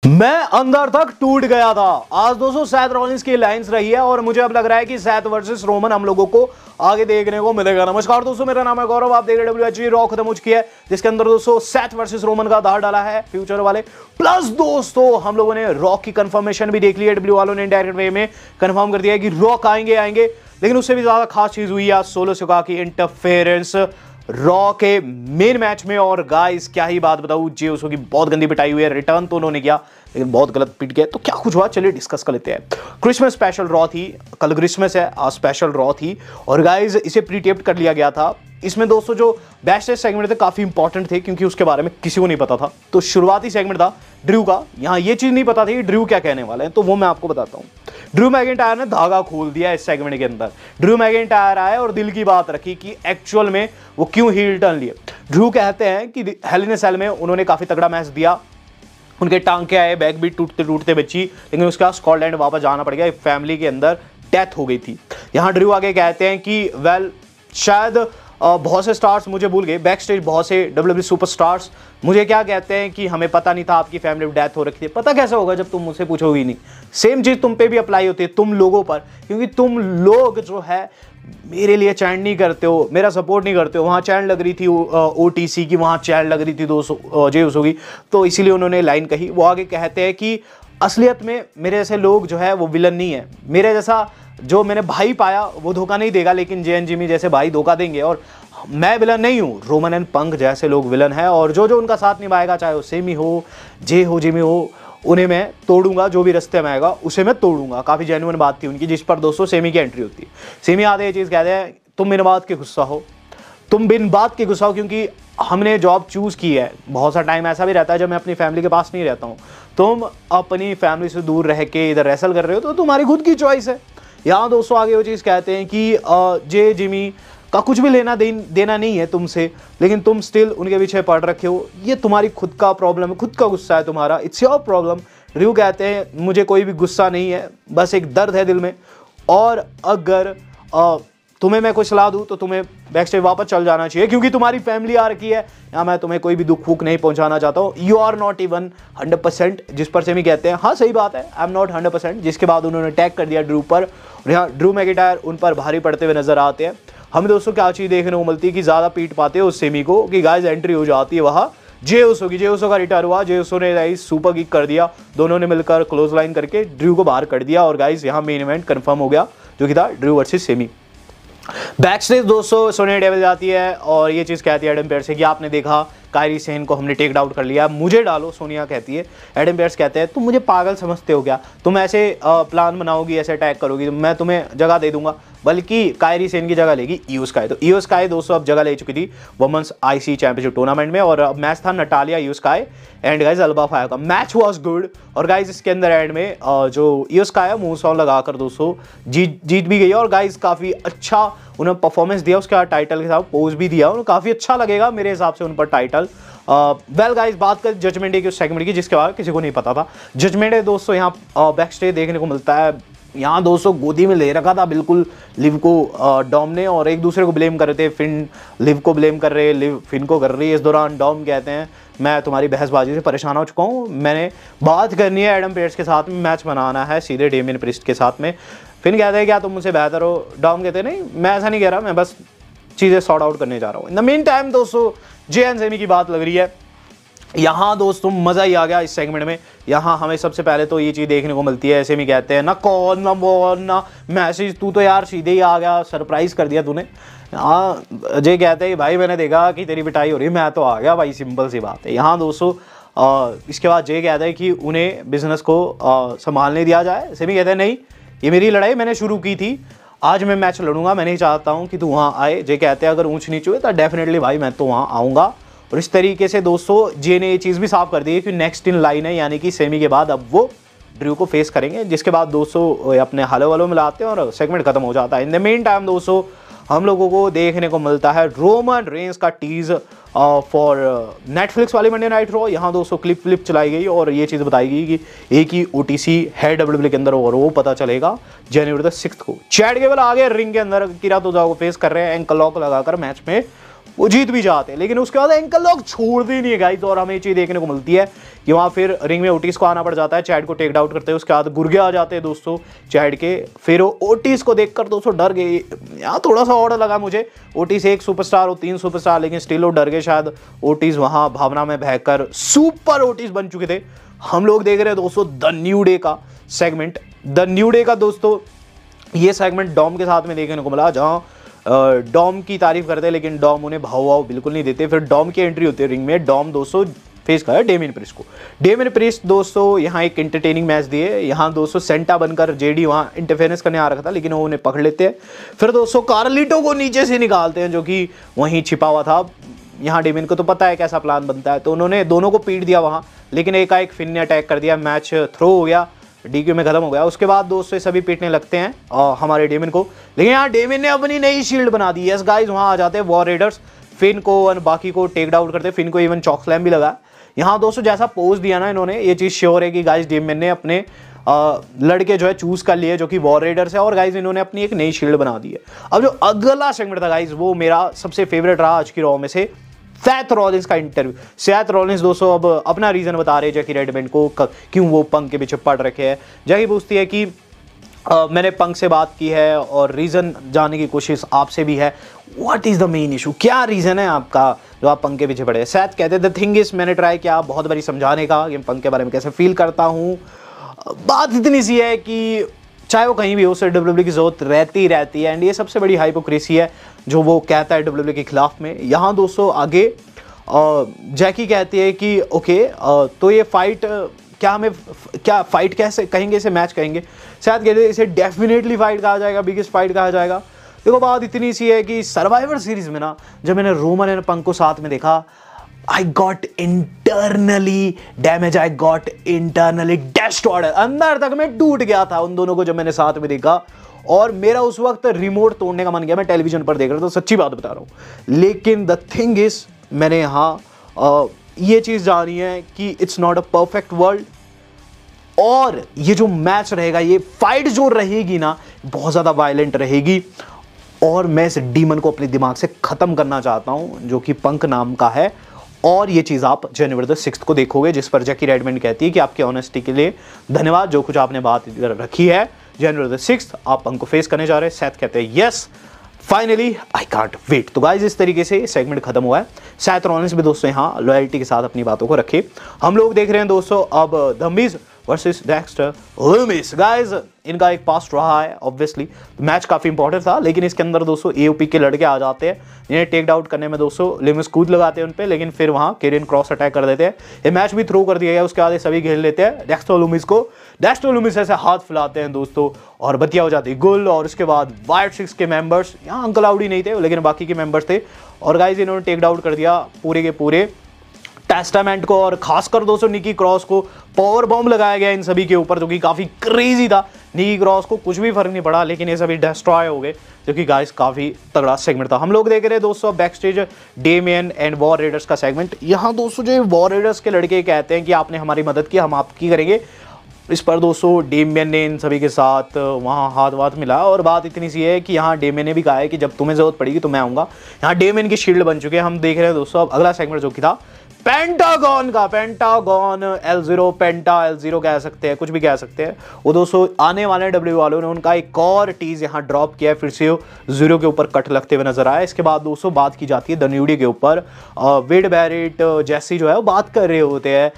मैं अंदर तक टूट गया था। आज दोस्तों सेथ रॉलिंस की लाइंस रही है और मुझे अब लग रहा है कि सेथ वर्सेस रोमन हम लोगों को आगे देखने को मिलेगा। नमस्कार दोस्तों, मेरा नाम है गौरव, आप देख रहे हैं WWE रॉ खत्म हो चुकी है, जिसके अंदर दोस्तों सेथ वर्सेस रोमन का दाव डाला है फ्यूचर वाले। प्लस दोस्तों हम लोगों ने रॉक की कंफर्मेशन भी देख ली है। डब्ल्यू वालों ने इनडायरेक्ट वे में कंफर्म कर दिया है कि रॉक आएंगे। लेकिन उससे भी ज्यादा खास चीज हुई है सोलो सिकोआ की इंटरफेरेंस रॉ के मेन मैच में। और गाइस क्या ही बात बताऊं, जे उसो की बहुत गंदी पिटाई हुई है। रिटर्न तो उन्होंने किया लेकिन बहुत गलत पिट गया। तो क्या कुछ हुआ, चलिए डिस्कस कर लेते हैं। क्रिसमस स्पेशल रॉ थी, कल क्रिसमस है, आज स्पेशल रॉ थी और गाइस इसे प्रीटेप्ट कर लिया गया था। इसमें दोस्तों जो बैकस्टेज सेगमेंट थे काफी इंपॉर्टेंट थे क्योंकि उसके बारे में किसी को नहीं पता था। तो शुरुआती सेगमेंट था ड्रू का, यहाँ ये चीज नहीं पता थी कि ड्रू क्या कहने वाले हैं, तो वो मैं आपको बताता हूँ। ड्रू मैकिंटायर ने धागा खोल दिया इस सेगमेंट के अंदर। ड्रू मैकिंटायर आए और दिल की बात रखी कि एक्चुअल में वो क्यों हील टर्न लिए। ड्रू कहते हैं कि हेल इन अ सेल में उन्होंने काफी तगड़ा मैच दिया, उनके टांके आए, बैक भी टूटते टूटते बची, लेकिन उसके बाद स्कॉटलैंड वापस जाना पड़ गया। फैमिली के अंदर डेथ हो गई थी। यहाँ ड्रू आगे कहते हैं कि वेल शायद बहुत से स्टार्स मुझे भूल गए, बैक स्टेज बहुत से WWE सुपरस्टार्स मुझे क्या कहते हैं कि हमें पता नहीं था आपकी फैमिली में डेथ हो रखी थी। पता कैसे होगा जब तुम मुझसे पूछोगे ही नहीं। सेम चीज तुम पे भी अप्लाई होती है, तुम लोगों पर, क्योंकि तुम लोग जो है मेरे लिए चैन नहीं करते हो, मेरा सपोर्ट नहीं करते हो। वहाँ चैन लग रही थी OTC की, वहाँ चैन लग रही थी दोस्तों जे उसो की, तो इसीलिए उन्होंने लाइन कही। वो आगे कहते हैं कि असलियत में मेरे जैसे लोग जो है वो विलन नहीं है, मेरे जैसा जो मैंने भाई पाया वो धोखा नहीं देगा, लेकिन जे एंड जिमी जैसे भाई धोखा देंगे। और मैं विलन नहीं हूँ, रोमन एंड पंक जैसे लोग विलन है और जो जो उनका साथ निभाएगा, चाहे वो सेमी हो, जे हो, जिमी हो, उन्हें मैं तोड़ूंगा। जो भी रास्ते में आएगा उसे मैं तोड़ूंगा। काफी जेन्युइन बात थी उनकी, जिस पर दोस्तों सेमी की एंट्री होती है। सेमी आते ये चीज कहते हैं, तुम बिन बात के गुस्सा हो, तुम बिन बात के गुस्सा हो, क्योंकि हमने जॉब चूज की है। बहुत सा टाइम ऐसा भी रहता है जब मैं अपनी फैमिली के पास नहीं रहता हूँ। तुम अपनी फैमिली से दूर रह के इधर रेसल कर रहे हो तो तुम्हारी खुद की चॉइस है। यहाँ दोस्तों आगे वो चीज़ कहते हैं कि जे जिमी का कुछ भी लेना देना नहीं है तुमसे, लेकिन तुम स्टिल उनके पीछे पड़ रखे हो। ये तुम्हारी खुद का प्रॉब्लम है, खुद का गुस्सा है तुम्हारा, इट्स योर प्रॉब्लम। ड्रू कहते हैं मुझे कोई भी गुस्सा नहीं है, बस एक दर्द है दिल में, और अगर तुम्हें मैं कोई सलाह दूं तो तुम्हें बैक स्टेज वापस चल जाना चाहिए, क्योंकि तुम्हारी फैमिली आ रखी है। यहाँ मैं तुम्हें कोई भी दुख वुख नहीं पहुंचाना चाहता हूँ। यू आर नॉट इवन 100%, जिस पर सेमी कहते हैं हाँ सही बात है, आई एम नॉट 100%। जिसके बाद उन्होंने टैग कर दिया ड्रू पर, और यहाँ ड्रू मैकिंटायर उन पर भारी पड़ते हुए नजर आते हैं। हमें दोस्तों क्या चीज़ देखने को मिलती है कि ज़्यादा पीट पाते हैं उस सेमी को, कि गाइस एंट्री हो जाती है वहाँ जे उसो की। जे उसो का रिटायर हुआ, जे उसो ने गाइस सुपर किक कर दिया, दोनों ने मिलकर क्लोज लाइन करके ड्रू को बाहर कर दिया। और गाइस यहाँ मेन इवेंट कंफर्म हो गया, जो कि था Drew versus semi. Back stage दोस्तों सोनिया डेविल जाती है और ये चीज़ कहती है एडम पेयर्स से कि आपने देखा कायरी सेन को हमने टेक आउट कर लिया, मुझे डालो। सोनिया कहती है, एडम पेयर्स कहते हैं तुम मुझे पागल समझते हो क्या, तुम ऐसे प्लान बनाओगी, ऐसे अटैक करोगी, मैं तुम्हें जगह दे दूंगा, बल्कि कायरी सेन की जगह लेगी इयो स्काई। तो इयो स्काई दोस्तों अब जगह ले चुकी थी वुमेन्स IC चैंपियनशिप टूर्नामेंट में, और अब मैच था नटालिया इयो sky and guys alba fire का। मैच वाज गुड और गाइस इसके अंदर एंड में जो इयो स्काई है मूव सॉन्ग लगाकर दोस्तों जीत भी गई है। और गाइस काफ़ी अच्छा उन्होंने परफॉर्मेंस दिया, उसके बाद टाइटल के साथ पोज भी दिया, उन्हें काफ़ी अच्छा लगेगा मेरे हिसाब से उन पर टाइटल। वेल गाइस बात कर जजमेंट डे के उस सेगमेंट की, जिसके बारे में किसी को नहीं पता था। जजमेंट डे दोस्तों यहाँ बैक स्टेज देखने को मिलता है। यहाँ दोस्तों गोदी में ले रखा था बिल्कुल लिव को डॉम ने, और एक दूसरे को ब्लेम कर रहे थे। फिन लिव को ब्लेम कर रहे, लिव फिन को कर रही है। इस दौरान डॉम कहते हैं मैं तुम्हारी बहसबाजी से परेशान हो चुका हूँ, मैंने बात करनी है एडम पेयर्स के साथ में, मैच बनाना है सीधे डेमियन प्रिस्ट के साथ में। फिन कहते हैं क्या तुम मुझसे बेहतर हो, डॉम कहते हैं नहीं मैं ऐसा नहीं कह रहा, मैं बस चीज़ें सॉर्ट आउट करने जा रहा हूँ। इन द मेन टाइम दोस्तों जे एंड सेमी की बात लग रही है। यहाँ दोस्तों मज़ा ही आ गया इस सेगमेंट में। यहाँ हमें सबसे पहले तो ये चीज़ देखने को मिलती है, ऐसे में कहते हैं ना कॉल ना बॉल ना मैसेज, तू तो यार सीधे ही आ गया, सरप्राइज़ कर दिया तूने। हाँ जे कहते हैं भाई मैंने देखा कि तेरी पिटाई हो रही है, मैं तो आ गया भाई, सिंपल सी बात है। यहाँ दोस्तों इसके बाद जे कहता है कि उन्हें बिजनेस को संभालने दिया जाए। सेमी कहते हैं नहीं, ये मेरी लड़ाई मैंने शुरू की थी, आज मैं मैच लड़ूंगा, मैं नहीं चाहता हूँ कि तू वहाँ आए। जे कहते हैं अगर ऊँच नीच हुए तो डेफिनेटली भाई मैं तो वहाँ आऊँगा। और इस तरीके से दोस्तों जे ने ये चीज़ भी साफ कर दी है कि नेक्स्ट इन लाइन है, यानी कि सेमी के बाद अब वो ड्रू को फेस करेंगे। जिसके बाद दोस्तों अपने हालो वालों मिलाते हैं और सेगमेंट खत्म हो जाता है। इन द मेन टाइम दोस्तों हम लोगों को देखने को मिलता है रोमन रेंस का टीज फॉर नेटफ्लिक्स वाली मंडे नाइट रॉ। यहाँ दोस्तों क्लिप चलाई गई और ये चीज़ बताई गई कि एक ही OTC है WWE के अंदर, और वो पता चलेगा जनवरी 6 को। चैट केवल आगे रिंग के अंदर किरा तोजावा को फेस कर रहे हैं, एंकल लॉक लगाकर मैच में वो जीत भी जाते हैं, लेकिन उसके बाद एंकल लॉक छोड़ते ही नहीं है गाइस। और हमें ये चीज़ देखने को मिलती है कि वहाँ फिर रिंग में ओटिस को आना पड़ जाता है, चैड को टेक डाउन करते हैं, उसके बाद गुर्गे आ जाते हैं दोस्तों चैड के। फिर ओटिस को देखकर दोस्तों डर गए, यहाँ थोड़ा सा ऑर्डर लगा मुझे, ओटिस एक सुपरस्टार और 3 सुपरस्टार, लेकिन स्टिल वो डर गए शायद। ओटिस वहाँ भावना में बहकर सुपर ओटिस बन चुके थे। हम लोग देख रहे हैं दोस्तों द न्यू डे का सेगमेंट। द न्यू डे का दोस्तों ये सेगमेंट डॉम के साथ में देखने को मिला, जहाँ डॉम की तारीफ करते हैं लेकिन डॉम उन्हें भाव बिल्कुल नहीं देते। फिर डॉम की एंट्री होती है रिंग में, डॉम दोस्तों फेस कर डेमियन प्रिस्ट को। डेमियन प्रिस्ट दोस्तों यहाँ एक एंटरटेनिंग मैच दिए, यहाँ दोस्तों सेंटा बनकर जेडी वहाँ इंटरफेरेंस करने आ रखा था, लेकिन वो उन्हें पकड़ लेते हैं। फिर दोस्तों कार्लिटो को नीचे से निकालते हैं, जो कि वहीं छिपा हुआ था। यहाँ डेमियन को तो पता है कैसा प्लान बनता है, तो उन्होंने दोनों को पीट दिया वहाँ, लेकिन एकाएक फिन ने अटैक कर दिया, मैच थ्रो हो गया, डीक्यू में खत्म हो गया। उसके बाद दोस्तों सभी पीटने लगते हैं हमारे डेमियन को, लेकिन यहाँ डेमियन ने अपनी नई शील्ड बना दी। यस गाइस, वहाँ आ जाते हैं वॉर रेडर्स, फिन को और बाकी को टेक डाउन करते हैं, फिन को इवन चॉक स्लैम भी लगा। यहाँ दोस्तों जैसा पोज दिया ना इन्होंने, ये चीज़ श्योर है कि गाइस डेमियन ने अपने लड़के जो है चूज कर लिए, जो कि वॉर रेडर्स है, और गाइस इन्होंने अपनी एक नई शील्ड बना दी है। अब जो अगला सेगमेंट था गाइस, वो मेरा सबसे फेवरेट रहा आज की रॉ में से, सैथ रॉलिंस का इंटरव्यू। सैथ रॉलिंस दोस्तों अब अपना रीजन बता रहे हैं जैकी रेडमैन को, क्यों वो पंक के पीछे पड़ रखे हैं। जैकी पूछती है कि मैंने पंक से बात की है और रीज़न जानने की कोशिश आपसे भी है, what is the main issue, क्या रीज़न है आपका जो आप पंक के पीछे पड़े। सैथ कहते हैं द थिंग इज, मैंने ट्राई किया बहुत बारी समझाने का कि पंक के बारे में कैसे फील करता हूँ, बात इतनी सी है कि चाहे वो कहीं भी हो उसे डब्ल्यूडब्ल्यूई की जरूरत रहती है, एंड ये सबसे बड़ी हाइपोक्रेसी है जो वो कहता है डब्ल्यूडब्ल्यूई के खिलाफ में। यहाँ दोस्तों आगे जैकी कहती है कि ओके तो ये फाइट क्या हमें क्या फाइट कैसे कहेंगे, इसे मैच कहेंगे। शायद कहते हैं इसे डेफिनेटली फाइट कहा जाएगा, बिगेस्ट फाइट कहा जाएगा। देखो बात इतनी सी है कि सर्वाइवर सीरीज में ना जब मैंने रोमन एंड पंक को साथ में देखा, I got internally damaged, I got internally destroyed, अंदर तक मैं टूट गया था उन दोनों को जब मैंने साथ में देखा, और मेरा उस वक्त रिमोट तोड़ने का मन किया। मैं टेलीविजन पर देख रहा था, सच्ची बात बता रहा हूँ। लेकिन द थिंग इज, मैंने यहाँ ये चीज़ जानी है कि it's not a perfect world, और ये जो मैच रहेगा, ये फाइट जो रहेगी ना, बहुत ज़्यादा वायलेंट रहेगी, और मैं इस डीमन को अपने दिमाग से ख़त्म करना चाहता हूँ जो कि पंक नाम का है। और ये चीज़ आप जनवरी 6 को देखोगे, जिस पर जैकी रेडमैन कहती है कि आपकी ऑनेस्टी के लिए धन्यवाद, जो कुछ आपने बात रखी है। जनवरी 6 आप पंक को फेस करने जा रहे हैं। सैथ कहते हैं yes finally I can't wait. तो गाइज इस तरीके से सेगमेंट खत्म हुआ है। सैथ रॉलिंस भी दोस्तों यहाँ लॉयल्टी के साथ अपनी बातों को रखे। हम लोग देख रहे हैं दोस्तों अब the Miz versus Dexter Lumix. Guys इनका एक पास्ट रहा है, ऑब्वियसली मैच काफ़ी इंपॉर्टेंट था, लेकिन इसके अंदर दोस्तों एओपी के लड़के आ जाते हैं, जिन्हें टेक डाउन करने में दोस्तों लूमिस कूद लगाते हैं उन पे, लेकिन फिर वहाँ केरियन क्रॉस अटैक कर देते हैं। ये मैच भी थ्रो कर दिया गया, उसके बाद ये सभी घेर लेते हैं डेक्स्टर लूमिस को। डेक्स्टर लूमिस ऐसे हाथ फैलाते हैं दोस्तों और बतिया हो जाती है गुल, और उसके बाद वाइट सिक्स के मेंबर्स, यहाँ अंकल आउडी नहीं थे लेकिन बाकी के मेंबर्स थे, और गाइज इन्होंने टेक डाउन कर दिया पूरे के पूरे टेस्टामेंट को, और खासकर दोस्तों निकी क्रॉस को पावर बॉम्ब लगाया गया इन सभी के ऊपर, जो कि काफ़ी क्रेजी था। निकी क्रॉस को कुछ भी फर्क नहीं पड़ा, लेकिन ये सभी डिस्ट्रॉय हो गए, जो कि गाइस काफ़ी तगड़ा सेगमेंट था। हम लोग देख रहे हैं दोस्तों back stage Damian and War Raiders का सेगमेंट। यहाँ दोस्तों जो वॉर रेडर्स के लड़के कहते हैं कि आपने हमारी मदद की, हम आपकी करेंगे। इस पर दोस्तों डेमियन ने इन सभी के साथ वहाँ हाथ वाथ मिला, और बात इतनी सी है कि यहाँ डेमियन ने भी कहा है कि जब तुम्हें ज़रूरत पड़ेगी तो मैं आऊँगा। यहाँ डेमियन की शील्ड बन चुके हैं। हम देख रहे हैं दोस्तों अब अगला सेगमेंट जो कि था पेंटागॉन का। पेंटागॉन L0 पेंटा L0 कह सकते हैं, कुछ भी कह सकते हैं। वो दोस्तों आने वाले डब्ल्यू वालों ने उनका एक और टीज यहाँ ड्रॉप किया है, फिर से जीरो के ऊपर कट लगते हुए नजर आया। इसके बाद दोस्तों बात की जाती है द न्यू डे के ऊपर। वेड बैरेट जैसी जो है वो बात कर रहे होते हैं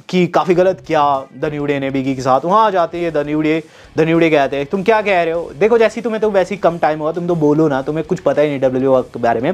कि काफ़ी गलत किया द न्यू डे ने बिगी के साथ। वहाँ आ जाते हैं द न्यू डे कहते हैं तुम क्या कह रहे हो, देखो जैसी तुम्हें तो वैसे ही कम टाइम होगा, तुम तो बोलो ना, तुम्हें कुछ पता ही नहीं डब्ल्यू के बारे में।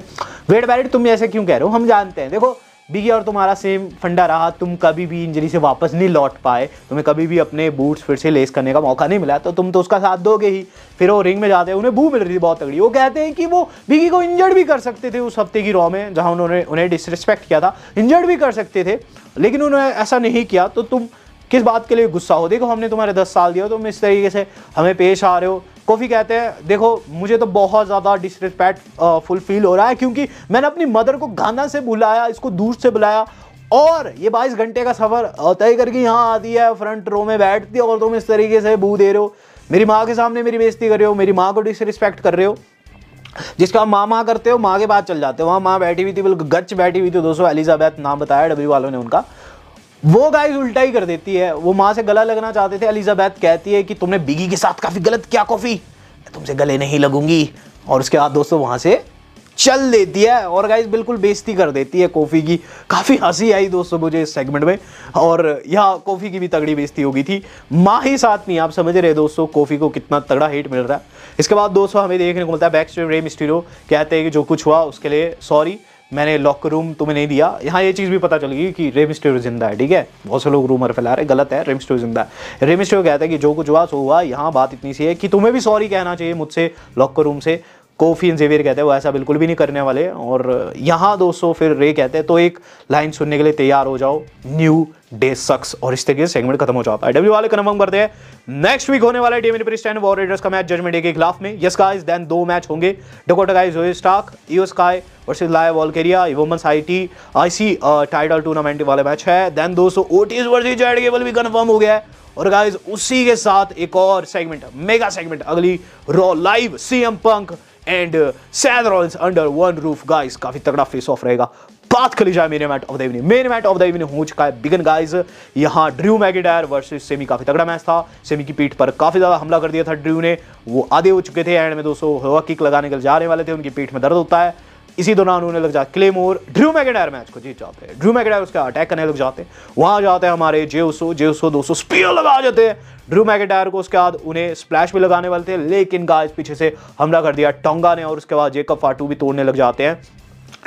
वेड बैरेट तुम ऐसे क्यों कह रहे हो, हम जानते हैं। देखो बिगी और तुम्हारा सेम फंडा रहा, तुम कभी भी इंजरी से वापस नहीं लौट पाए, तुम्हें कभी भी अपने बूट्स फिर से लेस करने का मौका नहीं मिला, तो तुम तो उसका साथ दोगे ही। फिर वो रिंग में जाते हैं, उन्हें बू मिल रही थी बहुत तगड़ी। वो कहते हैं कि वो बिगी को इंजर्ड भी कर सकते थे उस हफ्ते की रॉ में, जहाँ उन्होंने उन्हें डिसरिस्पेक्ट किया था, इंजर्ड भी कर सकते थे, लेकिन उन्होंने ऐसा नहीं किया। तो तुम किस बात के लिए गुस्सा हो, देखो हमने तुम्हारे 10 साल दिया, तुम इस तरीके से हमें पेश आ रहे हो। कोफी कहते हैं देखो मुझे तो बहुत ज़्यादा डिसरिस्पेक्ट फुल फील हो रहा है, क्योंकि मैंने अपनी मदर को गाना से बुलाया, इसको दूर से बुलाया, और ये 22 घंटे का सफ़र तय करके यहाँ आती है, फ्रंट रो में बैठती है, और तुम इस तरीके से बू दे रहे हो, मेरी माँ के सामने मेरी बेइज्जती कर रहे हो, मेरी माँ को डिसरिस्पेक्ट कर रहे हो। जिसका आप माँ करते हो, माँ के बाद चल जाते हो। वहाँ माँ बैठी हुई थी, बिल्कुल गच बैठी हुई थी दोस्तों, एलिजाबेथ नाम बताया डब्ल्यू वालों ने उनका। वो गाइस उल्टा ही कर देती है, वो माँ से गला लगना चाहते थे। एलिजाबेथ कहती है कि तुमने बिगी के साथ काफी गलत किया कॉफी, मैं तुमसे गले नहीं लगूंगी, और उसके बाद दोस्तों वहां से चल देती है और गाइस बिल्कुल बेइज्जती कर देती है कॉफी की। काफी हंसी आई दोस्तों मुझे इस सेगमेंट में, और यहाँ कॉफी की भी तगड़ी बेइज्जती हो गई थी। माँ ही साथ नहीं, आप समझ रहे दोस्तों कॉफी को कितना तगड़ा हेट मिल रहा है। इसके बाद दोस्तों हमें देखने को मिलता है बैक स्टेज रे मिस्टीरियो कहते हैं कि जो कुछ हुआ उसके लिए सॉरी, मैंने लॉकर रूम तुम्हें नहीं दिया। यहाँ ये चीज़ भी पता चल गई कि रे मिस्टीरियो जिंदा है, ठीक है। बहुत से लोग रूमर फैला रहे, गलत है, रे मिस्टीरियो जिंदा है। रे मिस्टीरियो कहता है कि जो कुछ हुआ सो हुआ। यहाँ बात इतनी सी है कि तुम्हें भी सॉरी कहना चाहिए मुझसे लॉकर रूम से। कोफी एंड जेवियर कहते हैं वो ऐसा बिल्कुल भी नहीं करने वाले। और यहाँ दोस्तों फिर रे कहते हैं तो एक लाइन सुनने के लिए तैयार हो जाओ, न्यू डे सक्स, और इस तरीके से सेगमेंट खत्म हो जाता है। डब्ल्यू वाले कंफर्म करते हैं नेक्स्ट वीक होने वाला है डमिनियन प्रीस्ट एंड वॉर रेडर्स का मैच जजमेंट डे के खिलाफ में। यस गाइस, देन 2 मैच होंगे। डकोटा गाइस जोए स्टार्क, इयो स्काई वर्सेस लाया वॉल्केरिया, वुमेन्स आईसी टाइटल टूर्नामेंट वाले मैच है। देन दोस्तों ओटीज वर्सेस जैड गेबल भी कंफर्म हो गया है। और गाइस उसी के साथ एक और सेगमेंट, मेगा सेगमेंट अगली raw live, CM Punk and Seth Rollins under one roof. Guys काफी तगड़ा फेस ऑफ रहेगा। बात कर ली जाए main event of the evening, main event of the evening हो चुका है बिगन गाइस। यहाँ ड्रू मैकिंटायर वर्सेस सेमी, काफी तगड़ा मैच था। सेमी की पीठ पर काफी ज्यादा हमला कर दिया था ड्रू ने, वो आधे हो चुके थे। एंड में दोस्तों हवा किक लगाने के जाने वाले थे, उनकी पीठ में दर्द होता है। इसी दौरान उन्हें लग जाता क्लेमोर, ड्रू मैकिंटायर मैच को जीत जाते हैं। ड्रू मैकिंटायर उसका अटैक करने लग जाते हैं, वहां जाते हैं हमारे जे उसो दोस्तों स्पीयर लगा जाते हैं ड्रू मैकिंटायर को। उसके बाद उन्हें स्प्लैश भी लगाने वाले थे, लेकिन गाइस पीछे से हमला कर दिया टोंगा ने, और उसके बाद जेकब फाटू भी तोड़ने लग जाते हैं।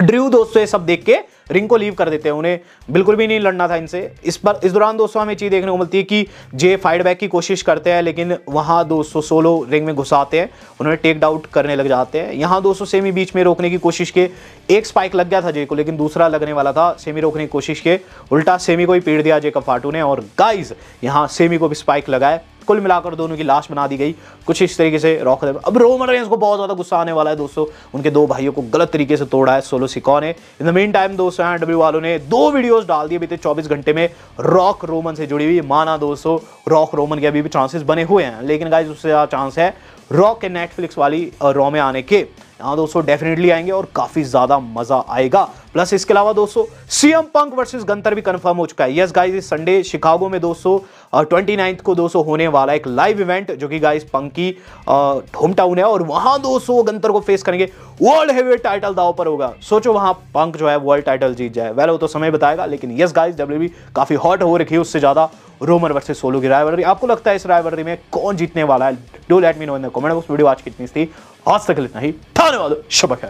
ड्रू दोस्तों ये सब देख के रिंग को लीव कर देते हैं, उन्हें बिल्कुल भी नहीं लड़ना था इनसे। इस दौरान दोस्तों हमें चीज देखने को मिलती है कि जे फाइट बैक की कोशिश करते हैं, लेकिन वहां दोस्तों सोलो रिंग में घुसाते हैं, उन्हें टेक आउट करने लग जाते हैं। यहाँ दोस्तों सेमी बीच में रोकने की कोशिश के, एक स्पाइक लग गया था जे को, लेकिन दूसरा लगने वाला था। सेमी रोकने की कोशिश के, उल्टा सेमी को ही पीट दिया जेकब फाटू ने, और गाइस यहाँ सेमी को भी स्पाइक लगाए। कुल मिलाकर दोनों की लाश बना दी गई कुछ इस तरीके से। रॉक अब रोमन रेंस को बहुत ज्यादा गुस्सा आने वाला है दोस्तों, उनके 2 भाइयों को गलत तरीके से तोड़ा है सोलो सिकॉ ने। इन द मीन टाइम दोस्तों यहाँ डब्ल्यू वालों ने 2 वीडियोस डाल दिए बीते 24 घंटे में रॉक रोमन से जुड़ी हुई। माना दोस्तों रॉक रोमन के अभी भी चांसेस बने हुए हैं, लेकिन गाइस उससे ज्यादा चांस है रॉक के नेटफ्लिक्स वाली रॉ में आने के। यहाँ दोस्तों डेफिनेटली आएंगे और काफी ज्यादा मजा आएगा। प्लस इसके अलावा दोस्तों सीएम पंक वर्सेस गंतर भी कंफर्म हो चुका है। यस गाइस, इस संडे शिकागो में दोस्तों 29 को दोस्तों होने वाला एक लाइव इवेंट, जो कि गाइस पंक की होम टाउन है, और वहां दोस्तों गंतर को फेस करेंगे। वर्ल्ड हेवीवेट टाइटल दांव पर होगा। सोचो वहां पंक जो है वर्ल्ड टाइटल जीत जाए। वेल वो तो समय बताएगा, लेकिन यस गाइस डब्ल्यूबी काफी हॉट हो रखी है। उससे ज्यादा रोमन वर्सेस सोलो की राइवलरी। आपको लगता है इस राइवलरी में कौन जीतने वाला है? Do let me know in the comment box. Video आज कितनी थी आज तक इतना ही, धन्यवाद, शब्बा खैर।